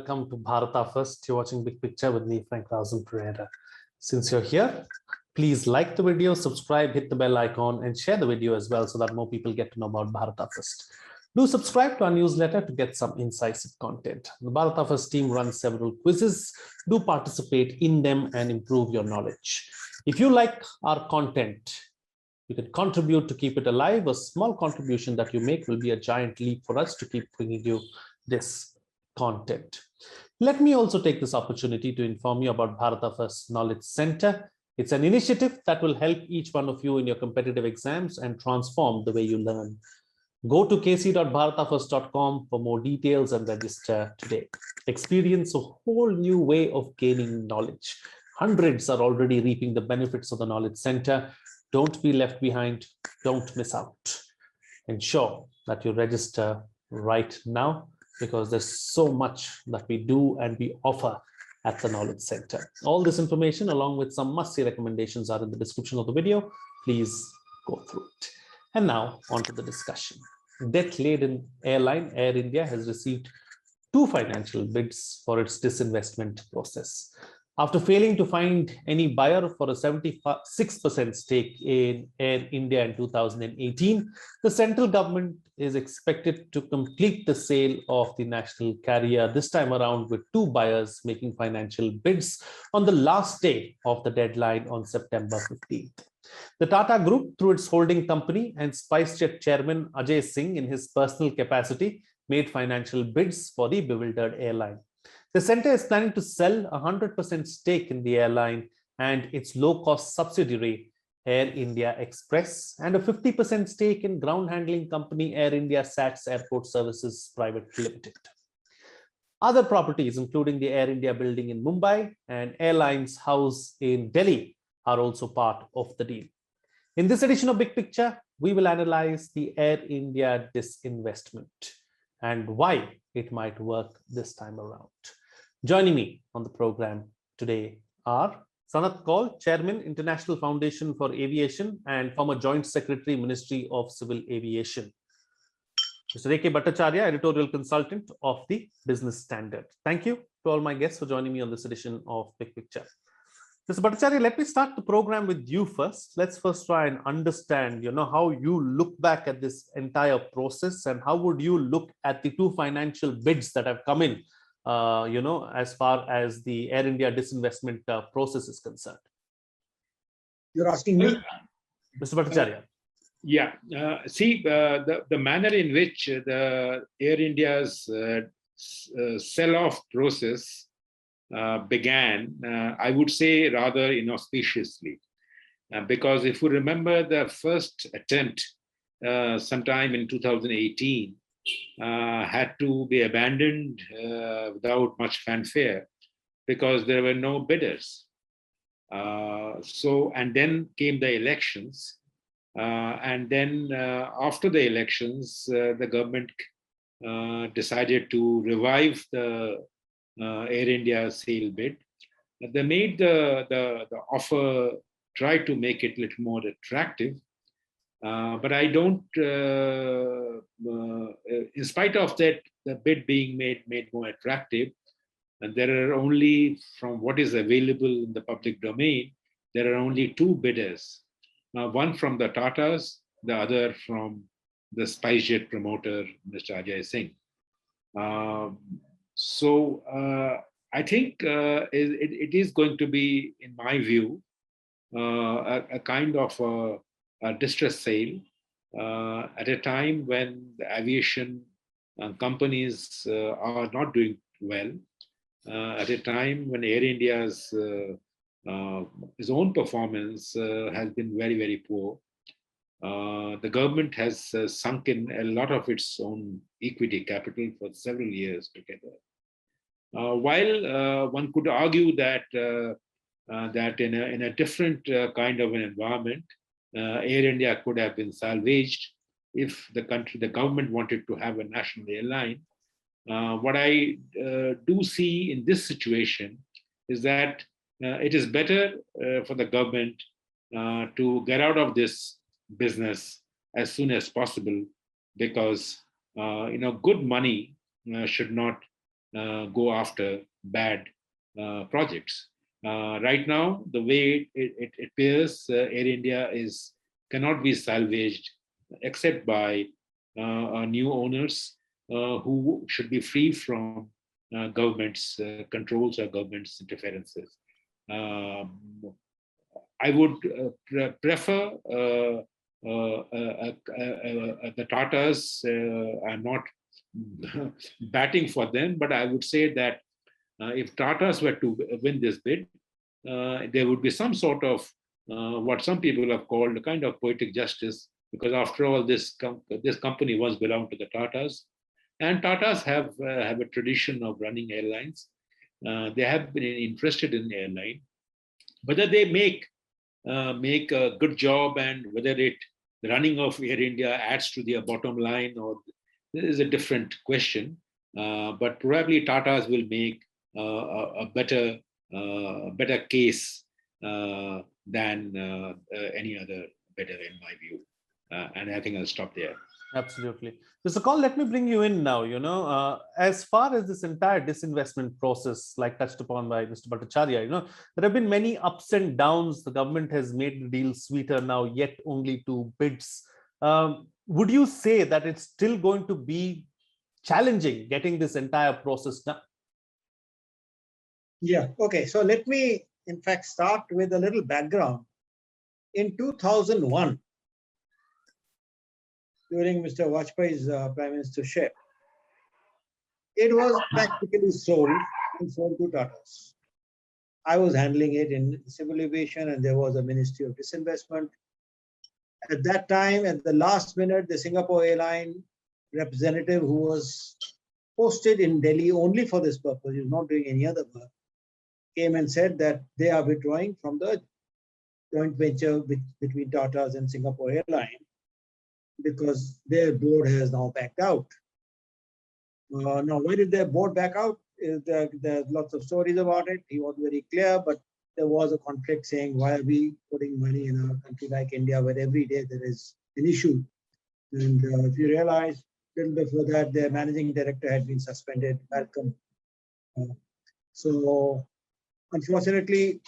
welcome to Bharata First. You're watching Big Picture with me, Frank Pereira. Since you're here, please like the video, subscribe, hit the bell icon, and share the video as well so that more people get to know about Bharata First. Do subscribe to our newsletter to get some incisive content. The Bharata First team runs several quizzes. Do participate in them and improve your knowledge. If you like our content, you can contribute to keep it alive. A small contribution that you make will be a giant leap for us to keep bringing you this content. Let me also take this opportunity to inform you about Bharata First Knowledge Center. It's an initiative that will help each one of you in your competitive exams and transform the way you learn. Go to kc.bharatafirst.com for more details and register today. Experience a whole new way of gaining knowledge. Hundreds are already reaping the benefits of the Knowledge Center. Don't be left behind. Don't miss out. Ensure that you register right now because there's so much that we do and we offer at the Knowledge Center. All this information along with some must-see recommendations are in the description of the video. Please go through it. And now on to the discussion. Debt-laden airline Air India has received 2 financial bids for its disinvestment process. After failing to find any buyer for a 76% stake in Air India in 2018, the central government is expected to complete the sale of the national carrier, this time around with 2 buyers making financial bids on the last day of the deadline on September 15th. The Tata Group, through its holding company, and SpiceJet chairman Ajay Singh, in his personal capacity, made financial bids for the bewildered airline. The center is planning to sell 100% stake in the airline and its low-cost subsidiary, Air India Express, and a 50% stake in ground handling company Air India SATS Airport Services Private Limited. Other properties, including the Air India building in Mumbai and Airlines House in Delhi, are also part of the deal. In this edition of Big Picture, we will analyze the Air India disinvestment and why it might work this time around. Joining me on the program today are Sanat Kaul, Chairman, International Foundation for Aviation and former Joint Secretary, Ministry of Civil Aviation. Mr. A.K. Bhattacharya, Editorial Consultant of the Business Standard. Thank you to all my guests for joining me on this edition of Big Picture. Mr. Bhattacharya, let me start the program with you first. Let's first try and understand, how you look back at this entire process and how would you look at the 2 financial bids that have come in, as far as the Air India disinvestment process is concerned. You're asking me? Mr. Bhattacharya. The manner in which the Air India's sell-off process began, I would say rather inauspiciously. Because if you remember the first attempt sometime in 2018, had to be abandoned without much fanfare because there were no bidders. And then came the elections. And then after the elections, the government decided to revive the Air India sale bid. They made the offer, tried to make it a little more attractive. But I don't, in spite of that, the bid being made more attractive, and there are only, from what is available in the public domain, there are only 2 bidders. One from the Tatas, the other from the SpiceJet promoter, Mr. Ajay Singh. I think it is going to be, in my view, a kind of a distress sale at a time when the aviation companies are not doing well, at a time when Air India's his own performance has been very, very poor. The government has sunk in a lot of its own equity capital for several years together. While one could argue that in a different kind of an environment, Air India could have been salvaged if the government wanted to have a national airline. What I do see in this situation is that it is better for the government to get out of this business as soon as possible, because good money should not go after bad projects. Right now, the way it appears, Air India cannot be salvaged except by new owners who should be free from government's controls or government's interferences. Um, I would prefer the Tatas. I'm not batting for them, but I would say that if Tatas were to win this bid, there would be some sort of what some people have called a kind of poetic justice, because after all, this company once belonged to the Tatas, and Tatas have a tradition of running airlines. They have been interested in airline. Whether they make a good job and whether the running of Air India adds to their bottom line, or this is a different question. But probably Tatas will make a better case than any other bidder, in my view. And I think I'll stop there. Absolutely. Mr. Kaul, let me bring you in now. As far as this entire disinvestment process, like touched upon by Mr. Bhattacharya, there have been many ups and downs. The government has made the deal sweeter now, yet only 2 bids. Would you say that it's still going to be challenging getting this entire process done? Yeah, okay. So let me, in fact, start with a little background. In 2001, during Mr. Vajpayee's prime ministership, it was practically sold to Tatas. I was handling it in civil aviation, and there was a Ministry of Disinvestment. At that time, at the last minute, the Singapore airline representative, who was posted in Delhi only for this purpose, he was not doing any other work, came and said that they are withdrawing from the joint venture between Tatas and Singapore Airline because their board has now backed out. Now, why did their board back out? There's lots of stories about it. He was very clear, but there was a conflict saying, why are we putting money in a country like India where every day there is an issue? And if you realize, a little before that, their managing director had been suspended, Malcolm. So, unfortunately,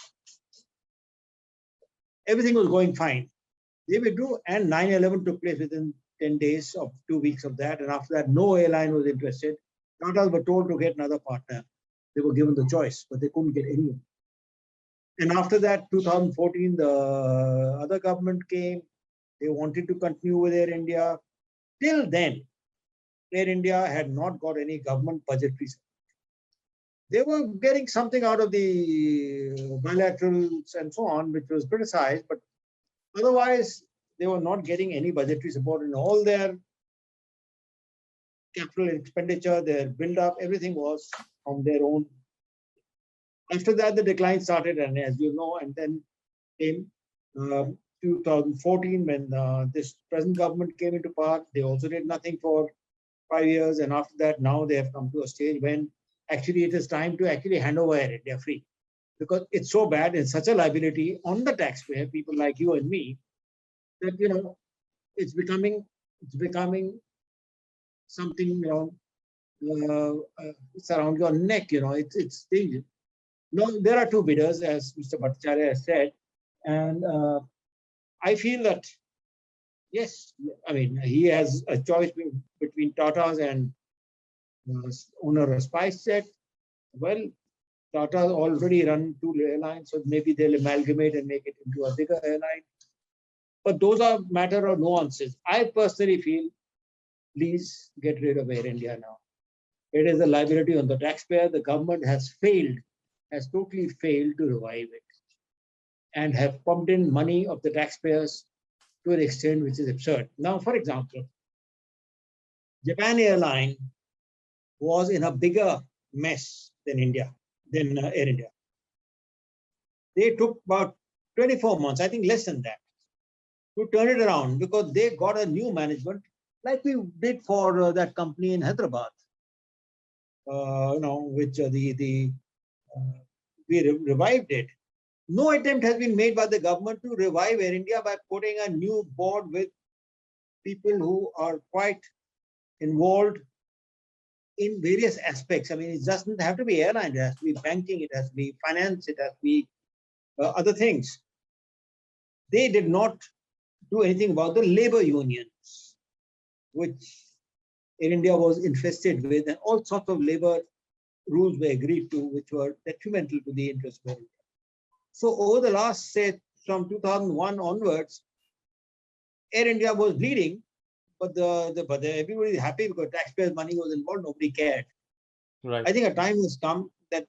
everything was going fine. They withdrew, and 9/11 took place within 10 days of 2 weeks of that. And after that, no airline was interested. Tatas were told to get another partner. They were given the choice, but they couldn't get anyone. And after that, 2014, the other government came. They wanted to continue with Air India. Till then, Air India had not got any government budgetary support. They were getting something out of the bilaterals and so on, which was criticized, but otherwise, they were not getting any budgetary support in all their capital expenditure, their build-up, everything was from their own. After that, the decline started, and as you know, and then came 2014 when this present government came into power. They also did nothing for 5 years, and after that, now they have come to a stage when actually it is time to actually hand over Air India free, because it's so bad, it's such a liability on the taxpayer, people like you and me, that it's becoming something it's around your neck. It's dangerous. No, there are 2 bidders, as Mr. Bhattacharya has said, and I feel that yes, I mean he has a choice between Tatas and owner of SpiceJet. Well, Tata already run 2 airlines, so maybe they'll amalgamate and make it into a bigger airline. But those are matter of nuances. I personally feel, please get rid of Air India now. It is a liability on the taxpayer. The government has totally failed to revive it, and have pumped in money of the taxpayers to an extent which is absurd. Now, for example, Japan Airline was in a bigger mess than Air India. They took about 24 months, I think less than that, to turn it around, because they got a new management, like we did for that company in Hyderabad, which we revived it. No attempt has been made by the government to revive Air India by putting a new board with people who are quite involved in various aspects. I mean, it doesn't have to be airline, it has to be banking, it has to be finance, it has to be other things. They did not do anything about the labor unions, which Air India was infested with, and all sorts of labor rules were agreed to, which were detrimental to the interest of Air India. So over the last, say, from 2001 onwards, Air India was bleeding, but everybody is happy because taxpayers' money was involved. Nobody cared. Right. I think a time has come that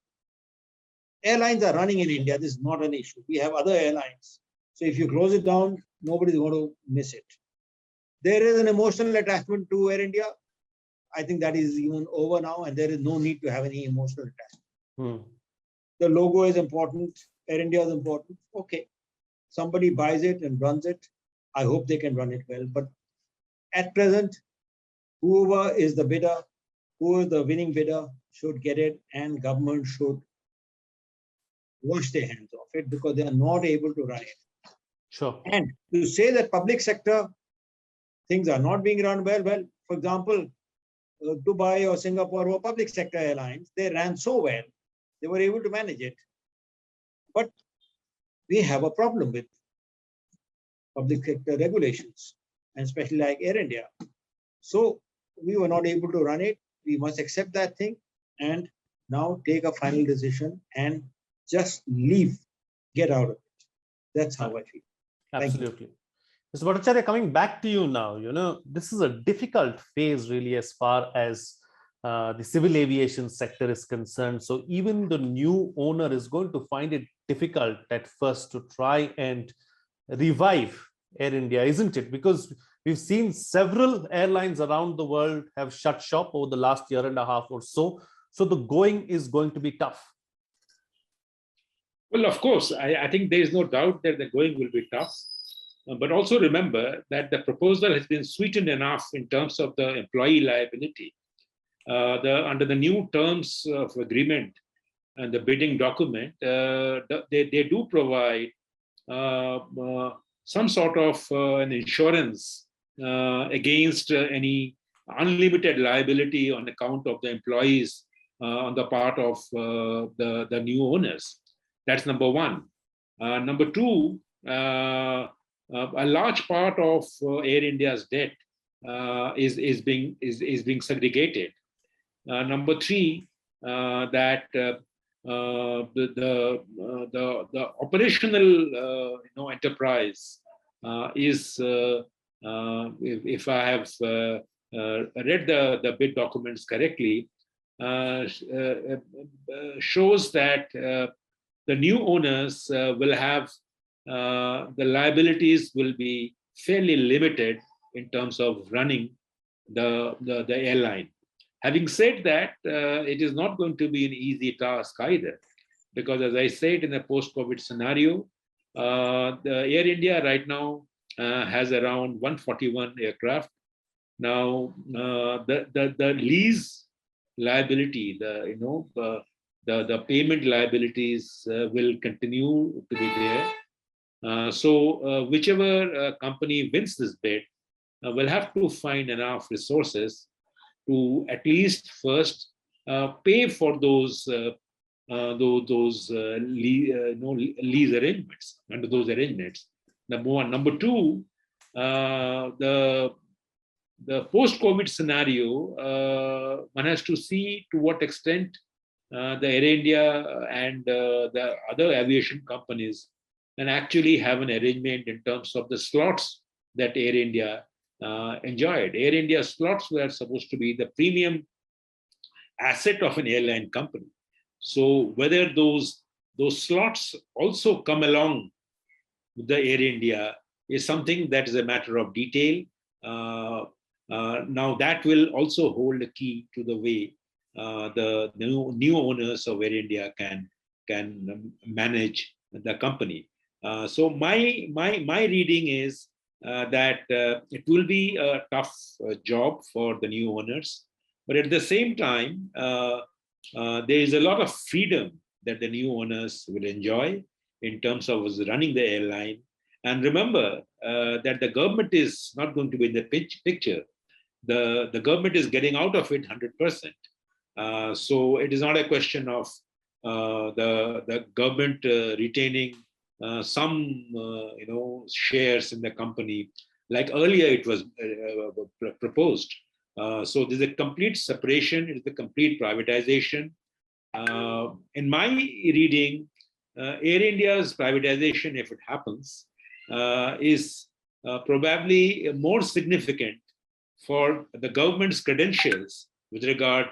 airlines are running in India. This is not an issue. We have other airlines. So if you close it down, nobody's going to miss it. There is an emotional attachment to Air India. I think that is even over now, and there is no need to have any emotional attachment. The logo is important. Air India is important. Okay. Somebody buys it and runs it. I hope they can run it well. But at present, whoever is the bidder, who is the winning bidder, should get it, and government should wash their hands of it because they are not able to run it. Sure. And to say that public sector things are not being run well, for example, Dubai or Singapore were public sector airlines. They ran so well, they were able to manage it. But we have a problem with public sector regulations, and especially like Air India. So we were not able to run it. We must accept that thing and now take a final decision and just leave, get out of it. That's how I feel. Absolutely. Mr. Bhattacharya, coming back to you now, this is a difficult phase really as far as the civil aviation sector is concerned. So even the new owner is going to find it difficult at first to try and revive Air India, isn't it? Because we've seen several airlines around the world have shut shop over the last year and a half or so. So the going is going to be tough. Well, of course, I think there is no doubt that the going will be tough. But also remember that the proposal has been sweetened enough in terms of the employee liability. Under the new terms of agreement and the bidding document, they do provide some sort of an insurance against any unlimited liability on account of the employees on the part of the new owners. That's number one. Number two, a large part of Air India's debt is being segregated. Number three, that the operational enterprise is, if I have read the bid documents correctly, shows that the new owners will have the liabilities will be fairly limited in terms of running the airline. Having said that, it is not going to be an easy task either, because as I said, in a post-COVID scenario, the Air India right now has around 141 aircraft. Now, the lease liability, the payment liabilities will continue to be there. So whichever company wins this bid will have to find enough resources to at least first pay for those lease arrangements, under those arrangements. Number one. Number two, the post-COVID scenario, one has to see to what extent the Air India and the other aviation companies can actually have an arrangement in terms of the slots that Air India enjoyed. Air India slots were supposed to be the premium asset of an airline company. So whether those slots also come along with the Air India is something that is a matter of detail. Now that will also hold a key to the way the new owners of Air India can manage the company. So my reading is that it will be a tough job for the new owners, but at the same time, there is a lot of freedom that the new owners will enjoy in terms of running the airline. And remember that the government is not going to be in the picture. The government is getting out of it 100%. So it is not a question of the government retaining some shares in the company, like earlier it was proposed. So there's a complete separation. It is a complete privatization. In my reading, Air India's privatization, if it happens, is probably more significant for the government's credentials with regard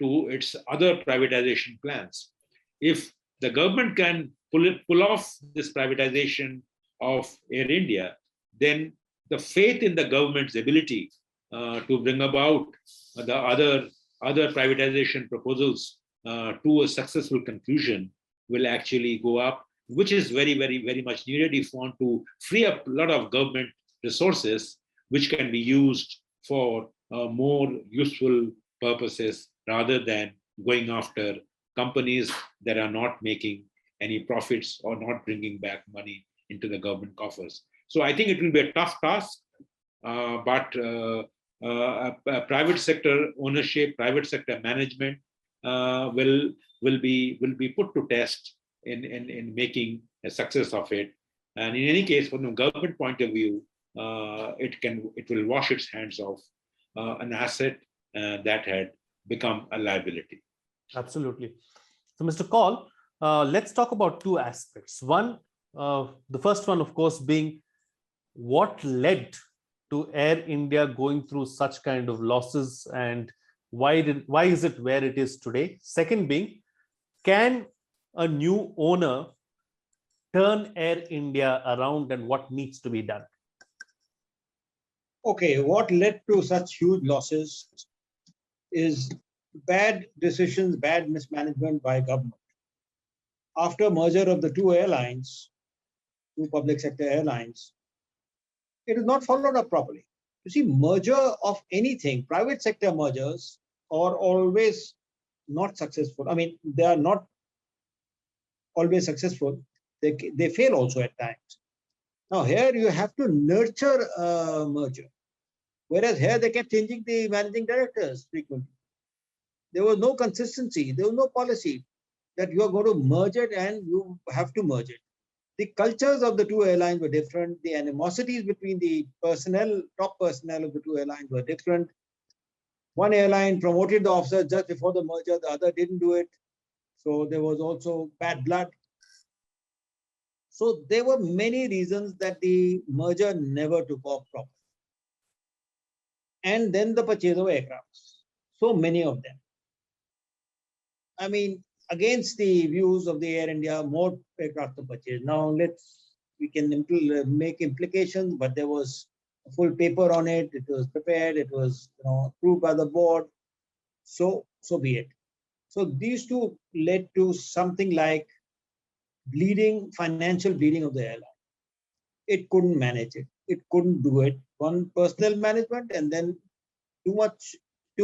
to its other privatization plans. If the government can pull off this privatization of Air India, then the faith in the government's ability to bring about the other privatization proposals to a successful conclusion will actually go up, which is very, very, very much needed if you want to free up a lot of government resources, which can be used for more useful purposes rather than going after companies that are not making any profits or not bringing back money into the government coffers. So I think it will be a tough task, but private sector ownership, private sector management will be put to test in making a success of it. And in any case, from a government point of view, it will wash its hands of an asset that had become a liability. Absolutely. So, Mr. Kaul, let's talk about two aspects. One, the first one, of course, being what led to Air India going through such kind of losses, and why is it where it is today? Second being, can a new owner turn Air India around, and what needs to be done? Okay, what led to such huge losses is bad decisions, bad mismanagement by government. After merger of the two airlines, two public sector airlines, it is not followed up properly. You see, merger of anything, private sector mergers are always not successful. I mean, they are not always successful. They fail also at times. Now here you have to nurture a merger. Whereas here they kept changing the managing directors frequently. There was no consistency. There was no policy that you are going to merge it and you have to merge it. The cultures of the two airlines were different. The animosities between the personnel, top personnel of the two airlines were different. One airline promoted the officers just before the merger, the other didn't do it. So there was also bad blood. So there were many reasons that the merger never took off properly. And then the purchase of aircrafts, so many of them. I mean, against the views of the Air India, more aircraft to purchase. Now we can make implications, but there was a full paper on it. It was prepared. It was approved by the board. So be it. So these two led to something like financial bleeding of the airline. It couldn't manage it. It couldn't do it. One, personnel management, and then too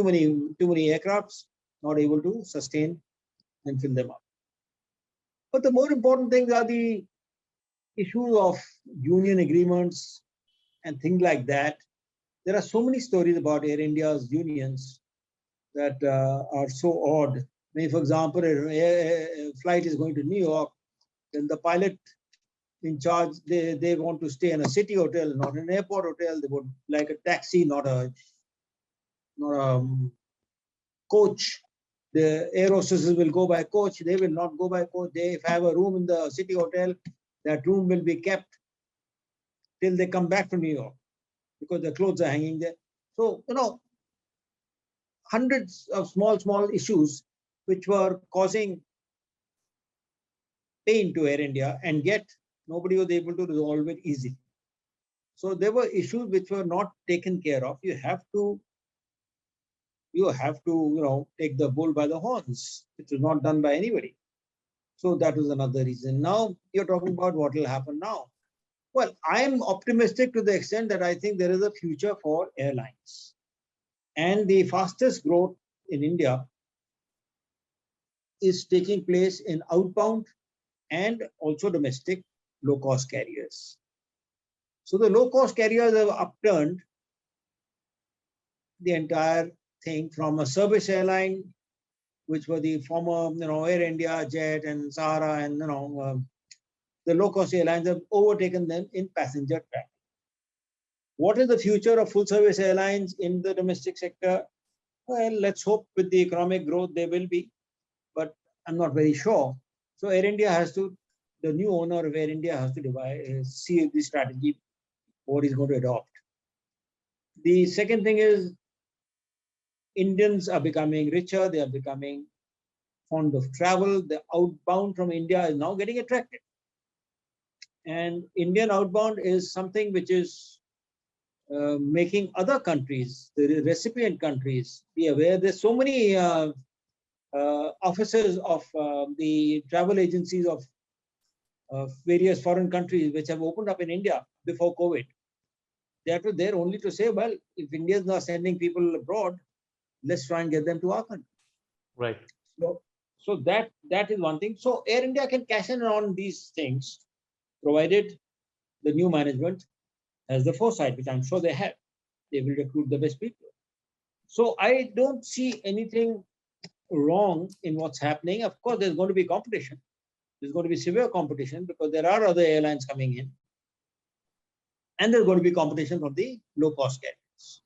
many aircrafts, not able to sustain and fill them up. But the more important things are the issues of union agreements and things like that. There are so many stories about Air India's unions that are so odd. I mean, for example, a flight is going to New York, then the pilot in charge, they want to stay in a city hotel, not an airport hotel. They would like a taxi, not a coach. The air hostesses will go by coach. They will not go by coach. If I have a room in the city hotel, that room will be kept till they come back from New York because the clothes are hanging there. So, hundreds of small issues which were causing pain to Air India, and yet nobody was able to resolve it easily. So there were issues which were not taken care of. You have to take the bull by the horns. It was not done by anybody. So that was another reason. Now you're talking about what will happen now. Well, I am optimistic to the extent that I think there is a future for airlines. And the fastest growth in India is taking place in outbound and also domestic low-cost carriers. So the low-cost carriers have upturned the entire thing from a service airline which were the former, Air India, Jet, and Sahara, and the low-cost airlines have overtaken them in passenger traffic. What is the future of full-service airlines in the domestic sector? Well, let's hope with the economic growth they will be, but I'm not very sure. So Air India has to, the new owner of Air India has to see the strategy, what he's going to adopt. The second thing is Indians are becoming richer, they are becoming fond of travel. The outbound from India is now getting attractive. And Indian outbound is something which is making other countries, the recipient countries, be aware. There's so many officers of the travel agencies of various foreign countries which have opened up in India before COVID. They are there only to say, well, if India is not sending people abroad, let's try and get them to our country. Right. So that is one thing. So Air India can cash in on these things, provided the new management has the foresight, which I'm sure they have. They will recruit the best people. So I don't see anything wrong in what's happening. Of course, there's going to be competition. There's going to be severe competition because there are other airlines coming in. And there's going to be competition from the low-cost carriers.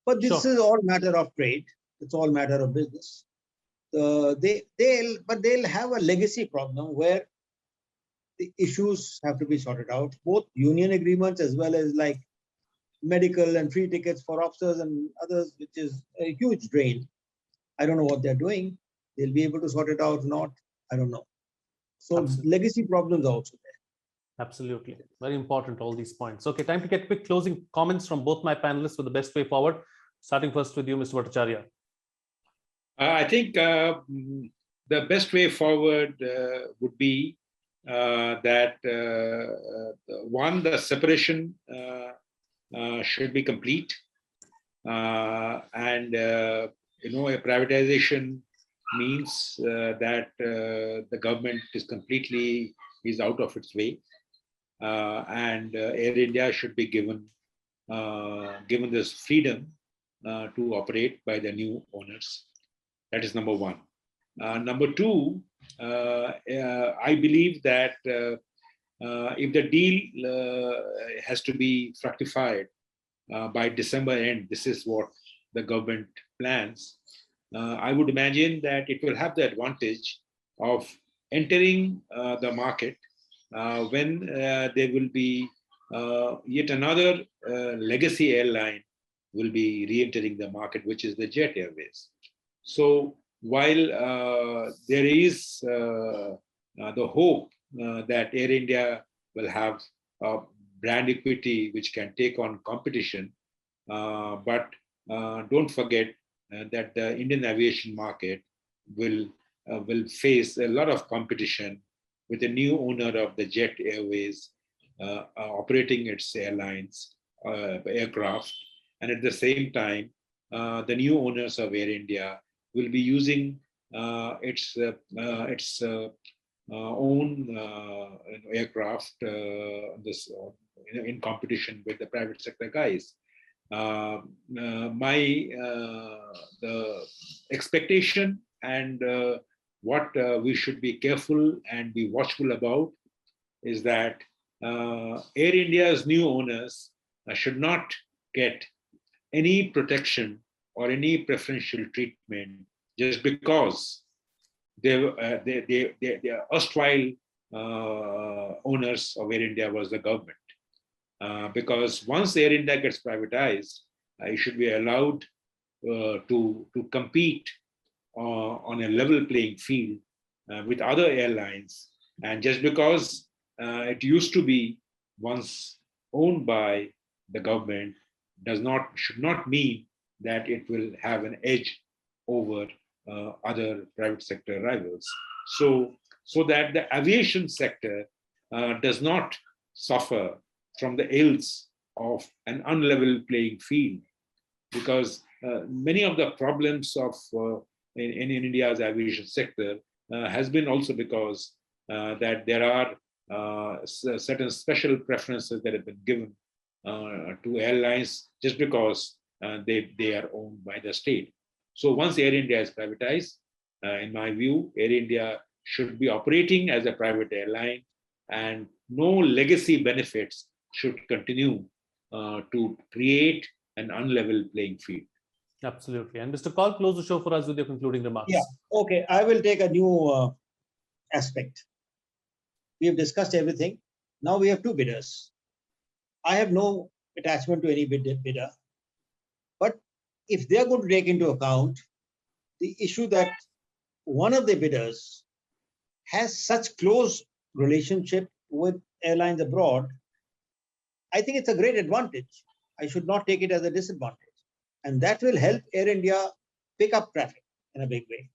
But this is all matter of trade. It's all matter of business. They'll have a legacy problem where the issues have to be sorted out, both union agreements as well as like medical and free tickets for officers and others, which is a huge drain. I don't know what they're doing. They'll be able to sort it out or not. I don't know. So legacy problems are also there. Absolutely. Very important, all these points. Okay, time to get quick closing comments from both my panelists for the best way forward. Starting first with you, Mr. Bhattacharya. I think the best way forward would be that one, the separation should be complete, and a privatization means that the government is out of its way, and Air India should be given this freedom to operate by the new owners. That is number one. Number two, I believe that if the deal has to be fructified by December end, this is what the government plans, I would imagine that it will have the advantage of entering the market when there will be yet another legacy airline will be re-entering the market, which is the Jet Airways. So while there is the hope that Air India will have brand equity which can take on competition, but don't forget that the Indian aviation market will face a lot of competition with the new owner of the Jet Airways operating its aircraft, and at the same time, the new owners of Air India will be using its own aircraft in competition with the private sector guys. The expectation and what we should be careful and be watchful about is that Air India's new owners should not get any protection or any preferential treatment just because they erstwhile owners of Air India was the government. Because once Air India gets privatized, it should be allowed to compete on a level playing field with other airlines. And just because it used to be once owned by the government should not mean that it will have an edge over other private sector rivals. So that the aviation sector does not suffer from the ills of an unlevel playing field, because many of the problems of in India's aviation sector has been also because that there are certain special preferences that have been given to airlines just because they are owned by the state. So once Air India is privatized, in my view, Air India should be operating as a private airline, and no legacy benefits should continue to create an unlevel playing field. Absolutely. And Mr. Kaul, close the show for us with your concluding remarks. Yeah, okay. I will take a new aspect. We have discussed everything. Now we have two bidders. I have no attachment to any bidder. But if they are going to take into account the issue that one of the bidders has such close relationship with airlines abroad, I think it's a great advantage. I should not take it as a disadvantage. And that will help Air India pick up traffic in a big way.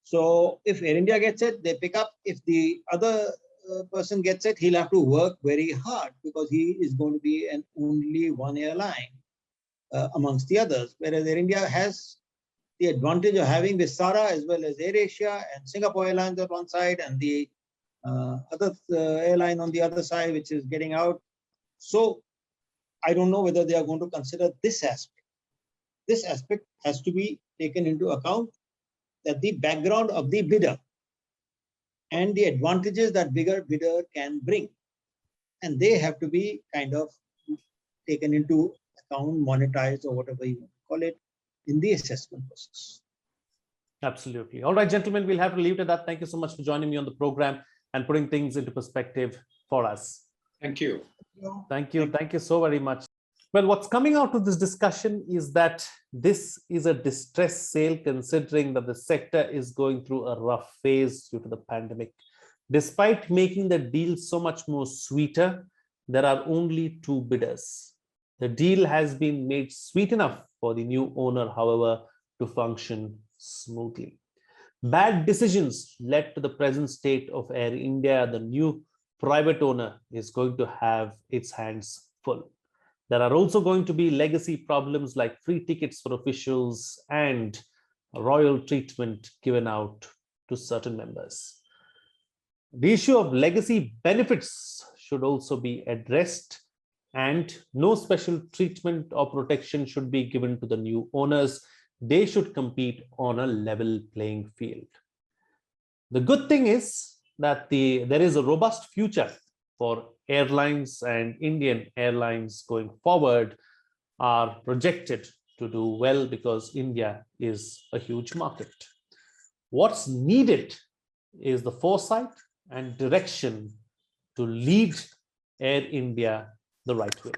So if Air India gets it, they pick up. If the other person gets it, he'll have to work very hard because he is going to be an only one airline amongst the others. Whereas Air India has the advantage of having Vistara as well as AirAsia and Singapore Airlines on one side and the other airline on the other side, which is getting out. So I don't know whether they are going to consider this aspect. This aspect has to be taken into account, that the background of the bidder and the advantages that bigger bidder can bring. And they have to be kind of taken into account, monetized, or whatever you want to call it, in the assessment process. Absolutely. All right, gentlemen, we'll have to leave it at that. Thank you so much for joining me on the program and putting things into perspective for us. Thank you. Thank you. Thank you so very much. Well, what's coming out of this discussion is that this is a distress sale, considering that the sector is going through a rough phase due to the pandemic. Despite making the deal so much more sweeter, there are only two bidders. The deal has been made sweet enough for the new owner, however, to function smoothly. Bad decisions led to the present state of Air India. The new private owner is going to have its hands full. There are also going to be legacy problems like free tickets for officials and royal treatment given out to certain members. The issue of legacy benefits should also be addressed, and no special treatment or protection should be given to the new owners. They should compete on a level playing field. The good thing is that there is a robust future for airlines, and Indian airlines going forward are projected to do well because India is a huge market. What's needed is the foresight and direction to lead Air India the right way.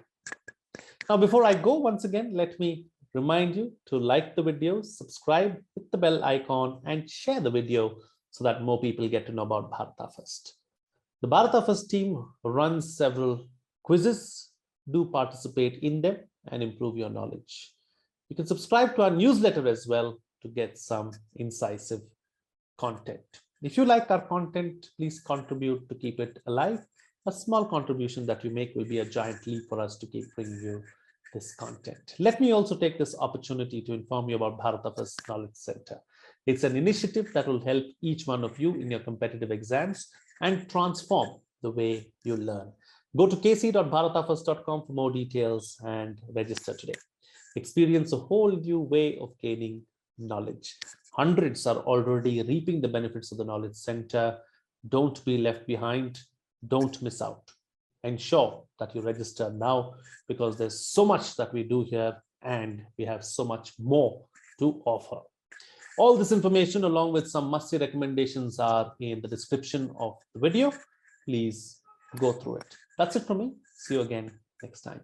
Now, before I go, once again, let me remind you to like the video, subscribe, hit the bell icon, and share the video so that more people get to know about Bharata First. The Bharata First team runs several quizzes. Do participate in them and improve your knowledge. You can subscribe to our newsletter as well to get some incisive content. If you like our content, please contribute to keep it alive. A small contribution that you make will be a giant leap for us to keep bringing you this content. Let me also take this opportunity to inform you about Bharata First Knowledge Center. It's an initiative that will help each one of you in your competitive exams and transform the way you learn. Go to kc.bharatafirst.com for more details and register today. Experience a whole new way of gaining knowledge. Hundreds are already reaping the benefits of the Knowledge Center. Don't be left behind. Don't miss out. Ensure that you register now, because there's so much that we do here and we have so much more to offer. All this information along with some must-see recommendations are in the description of the video. Please go through it. That's it from me. See you again next time.